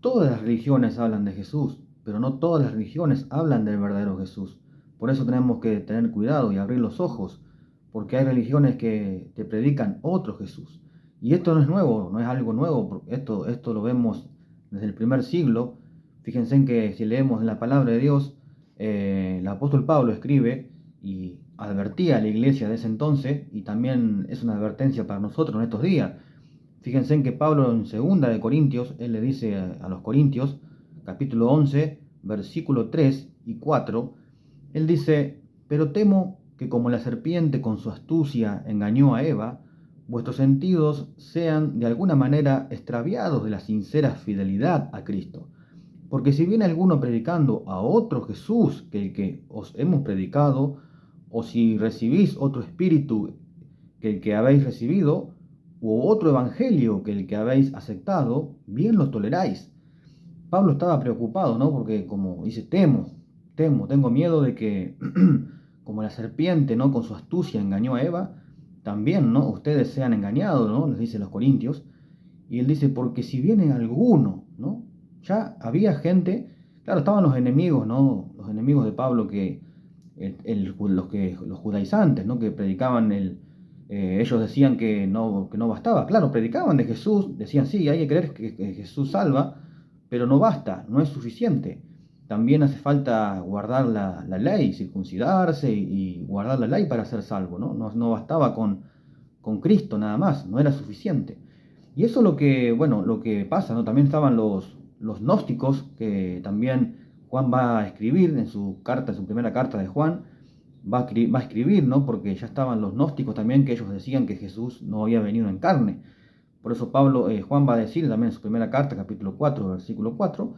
Todas las religiones hablan de Jesús, pero no todas las religiones hablan del verdadero Jesús. Por eso tenemos que tener cuidado y abrir los ojos, porque hay religiones que te predican otro Jesús. Y esto no es nuevo, no es algo nuevo, esto lo vemos desde el primer siglo. Fíjense en que si leemos en la palabra de Dios, el apóstol Pablo escribe y advertía a la iglesia de ese entonces, y también es una advertencia para nosotros en estos días. Fíjense en que Pablo en segunda de Corintios, él le dice a los Corintios, capítulo 11, versículo 3 y 4, él dice, pero temo que como la serpiente con su astucia engañó a Eva, vuestros sentidos sean de alguna manera extraviados de la sincera fidelidad a Cristo. Porque si viene alguno predicando a otro Jesús que el que os hemos predicado, o si recibís otro espíritu que el que habéis recibido, u otro evangelio que el que habéis aceptado, bien lo toleráis. Pablo estaba preocupado, ¿no? Porque como dice, tengo miedo de que, como la serpiente, ¿no? Con su astucia engañó a Eva, también, ¿no? Ustedes sean engañados, ¿no? Les dice los Corintios. Y él dice, porque si viene alguno, ¿no? Ya había gente, claro, estaban los enemigos, ¿no? Los enemigos de Pablo los judaizantes, ¿no? Que predicaban ellos decían que no bastaba. Claro, predicaban de Jesús, decían, sí, hay que creer que Jesús salva, pero no basta, no es suficiente. También hace falta guardar la ley, circuncidarse y guardar la ley para ser salvo, ¿no? No bastaba con Cristo nada más, no era suficiente. Y eso es lo que, bueno, lo que pasa, ¿no? También estaban los gnósticos, que también Juan va a escribir en su carta, en su primera carta de Juan, va a escribir, ¿no? Porque ya estaban los gnósticos también, que ellos decían que Jesús no había venido en carne. Por eso Juan va a decir también en su primera carta, capítulo 4, versículo 4,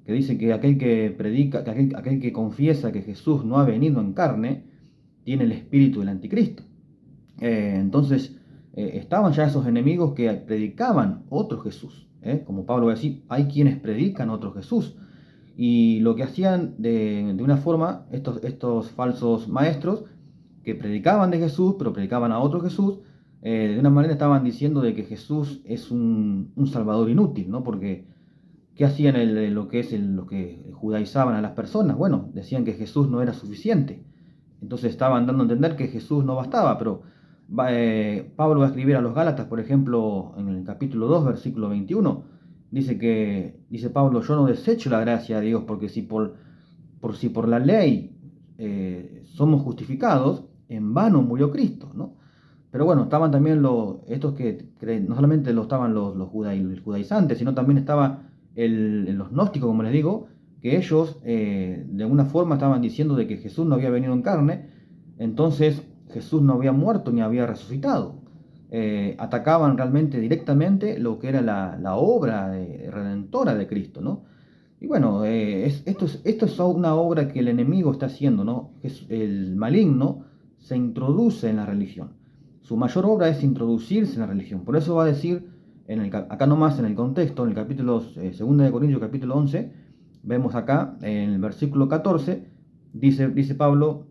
que dice que aquel que predica, que aquel que confiesa que Jesús no ha venido en carne, tiene el espíritu del anticristo. Entonces, estaban ya esos enemigos que predicaban otro Jesús. Como Pablo va a decir, hay quienes predican otro Jesús. Y lo que hacían de una forma, estos falsos maestros, que predicaban de Jesús, pero predicaban a otro Jesús, de una manera estaban diciendo de que Jesús es un salvador inútil, ¿no? Porque, ¿qué hacían lo que judaizaban a las personas? Bueno, decían que Jesús no era suficiente. Entonces estaban dando a entender que Jesús no bastaba, pero Pablo va a escribir a los Gálatas, por ejemplo, en el capítulo 2, versículo 21, dice Pablo, yo no desecho la gracia de Dios, porque si por la ley somos justificados, en vano murió Cristo, ¿no? Pero bueno, estaban también estos que no solamente estaban los judaizantes, sino también estaba los gnósticos, como les digo, que ellos de alguna forma estaban diciendo de que Jesús no había venido en carne, entonces Jesús no había muerto ni había resucitado. Atacaban realmente directamente lo que era la obra redentora de Cristo, ¿no? Y bueno, esto es una obra que el enemigo está haciendo, ¿no? El maligno se introduce en la religión. Su mayor obra es introducirse en la religión. Por eso va a decir, acá nomás en el contexto, en el capítulo 2 de Corintios, capítulo 11, vemos acá en el versículo 14, dice Pablo,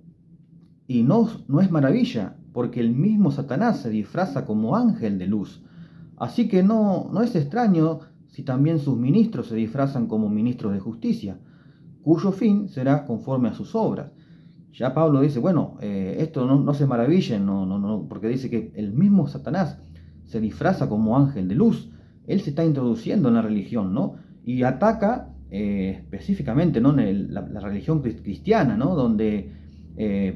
y no es maravilla, porque el mismo Satanás se disfraza como ángel de luz. Así que no es extraño si también sus ministros se disfrazan como ministros de justicia, cuyo fin será conforme a sus obras. Ya Pablo dice, bueno, esto no se maravillen, porque dice que el mismo Satanás se disfraza como ángel de luz. Él se está introduciendo en la religión, ¿no? Y ataca específicamente, ¿no? En la religión cristiana, ¿no? Donde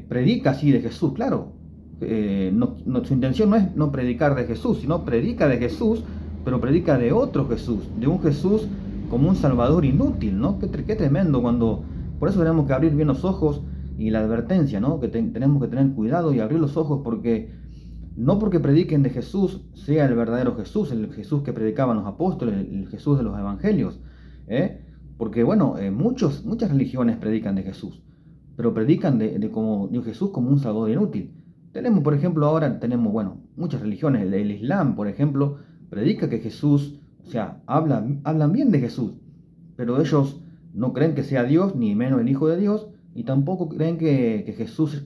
predica así de Jesús, claro. Su intención no es no predicar de Jesús, sino predica de Jesús, pero predica de otro Jesús, de un Jesús como un salvador inútil, ¿no? Qué tremendo cuando... Por eso tenemos que abrir bien los ojos y la advertencia, ¿no? Que tenemos que tener cuidado y abrir los ojos porque no porque prediquen de Jesús sea el verdadero Jesús, el Jesús que predicaban los apóstoles, el Jesús de los evangelios, ¿eh? Porque bueno, muchas religiones predican de Jesús, pero predican de Jesús como un salvador inútil. Por ejemplo, ahora tenemos, bueno, muchas religiones, el Islam, por ejemplo, predica que Jesús, o sea, hablan bien de Jesús, pero ellos no creen que sea Dios, ni menos el Hijo de Dios, y tampoco creen que Jesús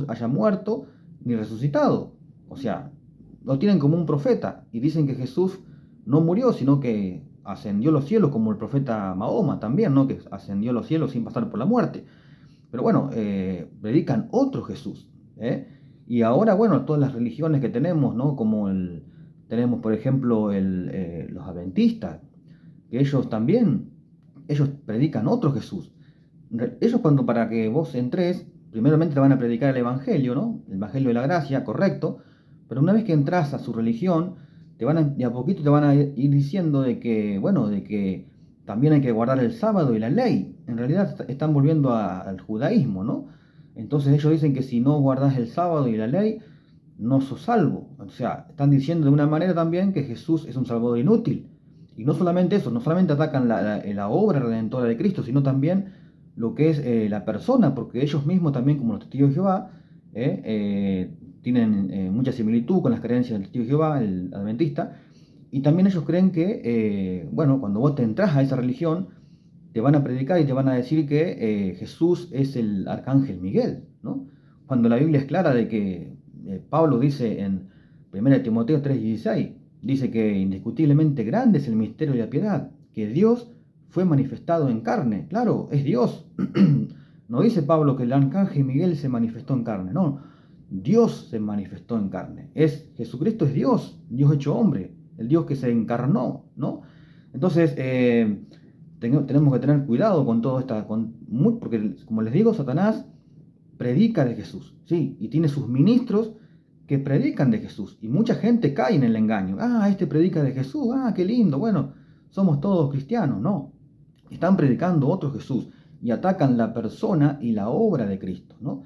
haya muerto ni resucitado. O sea, lo tienen como un profeta y dicen que Jesús no murió, sino que ascendió a los cielos como el profeta Mahoma también, ¿no? Que ascendió a los cielos sin pasar por la muerte. Pero bueno, predican otro Jesús, ¿eh? Y ahora, bueno, todas las religiones que tenemos, ¿no? Tenemos, por ejemplo, los adventistas, que ellos también, ellos predican otro Jesús. Ellos para que vos entres, primeramente te van a predicar el Evangelio, ¿no? El Evangelio de la gracia, correcto. Pero una vez que entras a su religión, de a poquito te van a ir diciendo de que, bueno, de que también hay que guardar el sábado y la ley. En realidad están volviendo al judaísmo, ¿no? Entonces ellos dicen que si no guardas el sábado y la ley, no sos salvo. O sea, están diciendo de una manera también que Jesús es un salvador inútil. Y no solamente eso, no solamente atacan la obra redentora de Cristo, sino también lo que es la persona, porque ellos mismos también, como los testigos de Jehová, tienen mucha similitud con las creencias del testigo de Jehová, el adventista, y también ellos creen que, bueno, cuando vos te entras a esa religión, te van a predicar y te van a decir que Jesús es el arcángel Miguel, ¿no? Cuando la Biblia es clara de que Pablo dice en 1 Timoteo 3:16, dice que indiscutiblemente grande es el misterio de la piedad, que Dios fue manifestado en carne. Claro, es Dios. No dice Pablo que el arcángel Miguel se manifestó en carne, no. Dios se manifestó en carne. Jesucristo es Dios, Dios hecho hombre, el Dios que se encarnó, ¿no? Entonces, tenemos que tener cuidado con todo esto, porque como les digo, Satanás predica de Jesús, ¿sí? Y tiene sus ministros que predican de Jesús. Y mucha gente cae en el engaño. Ah, este predica de Jesús, ah, qué lindo, bueno, somos todos cristianos. No, están predicando otro Jesús y atacan la persona y la obra de Cristo, ¿no?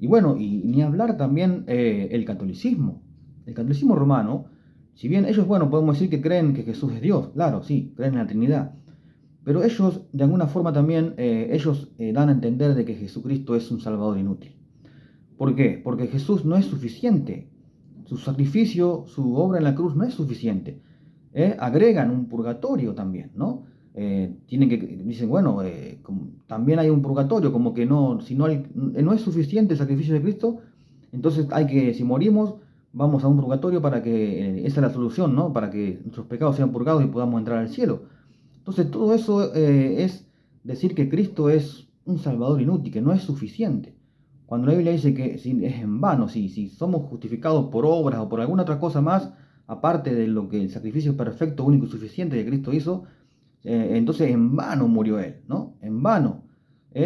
Y bueno, y ni hablar también el catolicismo. El catolicismo romano, si bien ellos, bueno, podemos decir que creen que Jesús es Dios, claro, sí, creen en la Trinidad, pero ellos, de alguna forma también, dan a entender de que Jesucristo es un salvador inútil. ¿Por qué? Porque Jesús no es suficiente. Su sacrificio, su obra en la cruz no es suficiente. Agregan un purgatorio también, ¿no? Dicen, bueno, también hay un purgatorio, como que no, si no es suficiente el sacrificio de Cristo, entonces si morimos, vamos a un purgatorio para que, esa es la solución, ¿no? Para que nuestros pecados sean purgados y podamos entrar al cielo. Entonces todo eso es decir que Cristo es un salvador inútil, que no es suficiente. Cuando la Biblia dice que es en vano, si somos justificados por obras o por alguna otra cosa más, aparte de lo que el sacrificio perfecto, único y suficiente que Cristo hizo, entonces en vano murió Él, ¿no? En vano.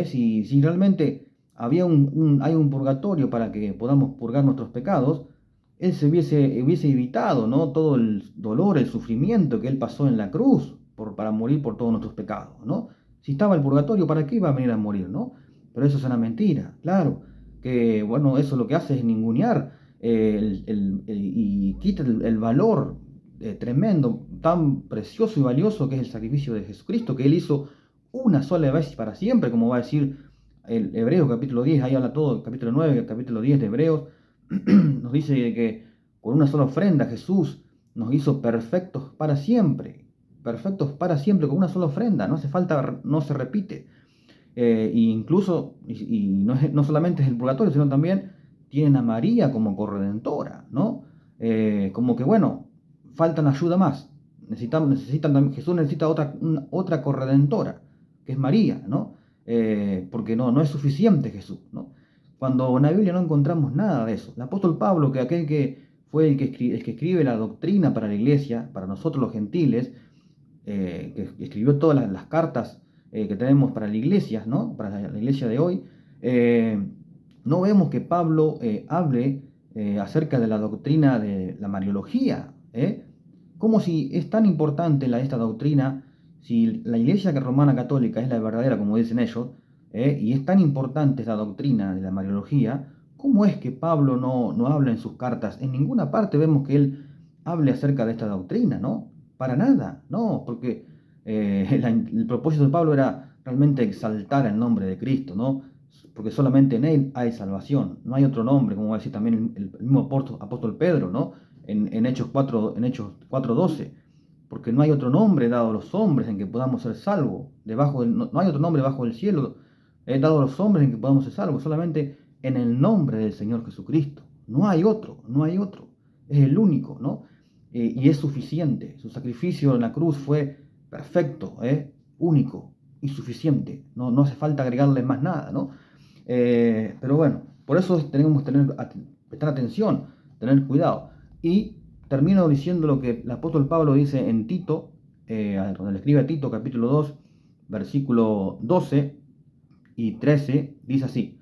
Si realmente hay un purgatorio para que podamos purgar nuestros pecados, Él hubiese evitado, ¿no? Todo el dolor, el sufrimiento que Él pasó en la cruz para morir por todos nuestros pecados, ¿no? Si estaba el purgatorio, ¿para qué iba a venir a morir, no? Pero eso es una mentira, claro. Que, bueno, eso lo que hace es ningunear y quita el valor tremendo, tan precioso y valioso que es el sacrificio de Jesucristo, que Él hizo una sola vez y para siempre, como va a decir el Hebreos capítulo 10, ahí habla todo, capítulo 9, capítulo 10 de Hebreos, nos dice que con una sola ofrenda Jesús nos hizo perfectos para siempre, con una sola ofrenda, no hace falta, no se repite. Incluso, no solamente es el purgatorio, sino también tienen a María como corredentora, ¿no? Como que, bueno, faltan ayuda más. Jesús necesita otra corredentora, que es María, ¿no? Porque no es suficiente Jesús, ¿no? Cuando en la Biblia no encontramos nada de eso. El apóstol Pablo, que aquel que fue el que escribe la doctrina para la iglesia, para nosotros los gentiles, que escribió todas las cartas que tenemos para la iglesia, ¿no? Para la iglesia de hoy, no vemos que Pablo hable acerca de la doctrina de la Mariología, como si es tan importante esta doctrina, si la iglesia romana católica es la verdadera, como dicen ellos, y es tan importante esta doctrina de la Mariología, ¿cómo es que Pablo no habla en sus cartas? En ninguna parte vemos que él hable acerca de esta doctrina, ¿no? Para nada, no, porque el propósito de Pablo era realmente exaltar el nombre de Cristo, ¿no? Porque solamente en Él hay salvación, no hay otro nombre, como va a decir también el mismo apóstol Pedro, ¿no? En Hechos 4:12, porque no hay otro nombre dado a los hombres en que podamos ser salvos, no hay otro nombre bajo el cielo dado a los hombres en que podamos ser salvos, solamente en el nombre del Señor Jesucristo, no hay otro, es el único, ¿no? Y es suficiente. Su sacrificio en la cruz fue perfecto, único y suficiente. No hace falta agregarle más nada, ¿no? Pero bueno, por eso tenemos que prestar atención, tener cuidado. Y termino diciendo lo que el apóstol Pablo dice en Tito, donde le escribe a Tito, capítulo 2, versículo 12 y 13, dice así: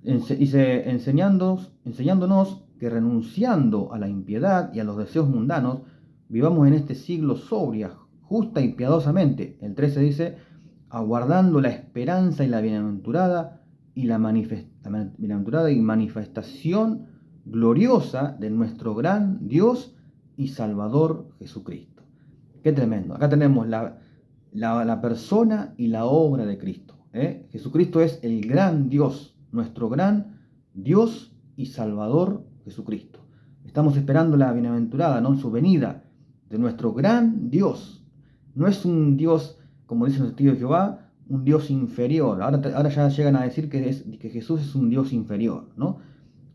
dice, enseñándonos que renunciando a la impiedad y a los deseos mundanos, vivamos en este siglo sobria, justa y piadosamente. El 13 dice, aguardando la esperanza y la bienaventurada bienaventurada y manifestación gloriosa de nuestro gran Dios y Salvador Jesucristo. Qué tremendo. Acá tenemos la persona y la obra de Cristo. Jesucristo es el gran Dios, nuestro gran Dios y Salvador Jesucristo. Estamos esperando la bienaventurada, ¿no? Su venida de nuestro gran Dios. No es un Dios, como dicen los testigos de Jehová, un Dios inferior. Ahora ya llegan a decir que Jesús es un Dios inferior, ¿no?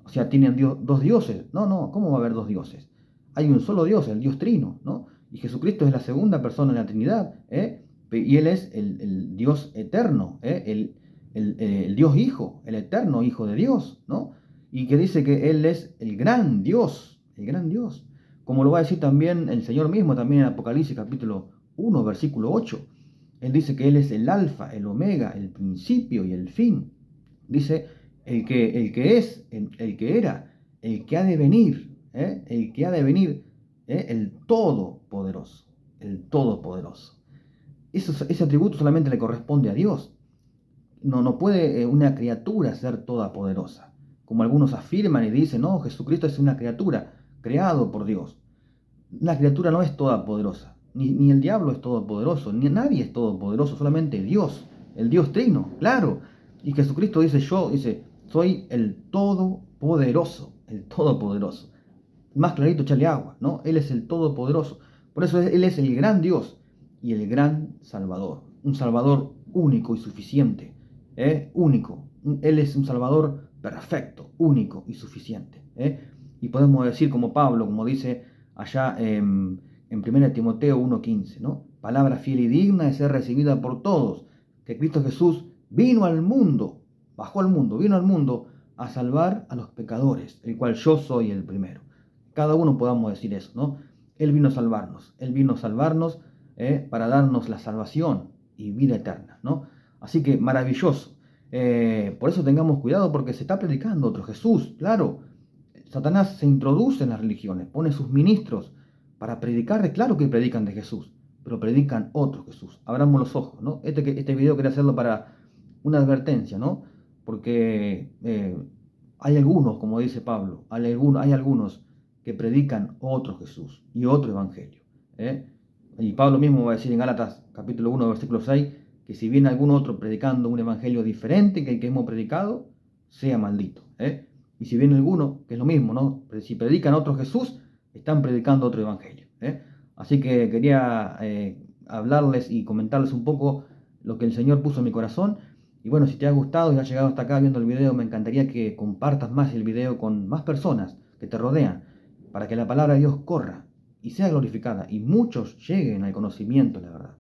O sea, tienen dos dioses. No, ¿cómo va a haber dos dioses? Hay un solo Dios, el Dios Trino, ¿no? Y Jesucristo es la segunda persona de la Trinidad, y Él es el Dios eterno, el Dios Hijo, el eterno Hijo de Dios, ¿no? Y que dice que Él es el gran Dios, como lo va a decir también el Señor mismo, también en Apocalipsis capítulo 1, versículo 8. Él dice que Él es el alfa, el omega, el principio y el fin. Dice, el que es, el que era, el que ha de venir, el Todopoderoso, el Todopoderoso. Ese atributo solamente le corresponde a Dios. No puede una criatura ser todopoderosa. Como algunos afirman y dicen, no, Jesucristo es una criatura creado por Dios. Una criatura no es todopoderosa. Ni el diablo es todopoderoso. Ni nadie es todopoderoso. Solamente Dios. El Dios Trino, claro. Y Jesucristo dice, soy el Todopoderoso. El Todopoderoso. Más clarito, echarle agua, ¿no? Él es el Todopoderoso. Por eso Él es el gran Dios y el gran Salvador. Un Salvador único y suficiente. Único. Él es un Salvador perfecto, único y suficiente. Y podemos decir como Pablo, como dice allá en 1 Timoteo 1:15, ¿no? Palabra fiel y digna de ser recibida por todos, que Cristo Jesús vino al mundo, vino al mundo a salvar a los pecadores, el cual yo soy el primero. Cada uno podamos decir eso, ¿no? Él vino a salvarnos para darnos la salvación y vida eterna, ¿no? Así que maravilloso. Por eso tengamos cuidado, porque se está predicando otro Jesús, claro. Satanás se introduce en las religiones, pone sus ministros para predicar, claro que predican de Jesús, pero predican otro Jesús. Abramos los ojos, ¿no? Este video quería hacerlo para una advertencia, ¿no? Porque hay algunos, como dice Pablo, hay algunos que predican otro Jesús y otro evangelio. Y Pablo mismo va a decir en Gálatas capítulo 1, versículo 6, que si viene algún otro predicando un evangelio diferente que el que hemos predicado, sea maldito. Y si viene alguno, que es lo mismo, ¿no? Si predican otro Jesús, están predicando otro evangelio. Así que quería hablarles y comentarles un poco lo que el Señor puso en mi corazón. Y bueno, si te ha gustado y has llegado hasta acá viendo el video, me encantaría que compartas más el video con más personas que te rodean, para que la palabra de Dios corra y sea glorificada y muchos lleguen al conocimiento de la verdad.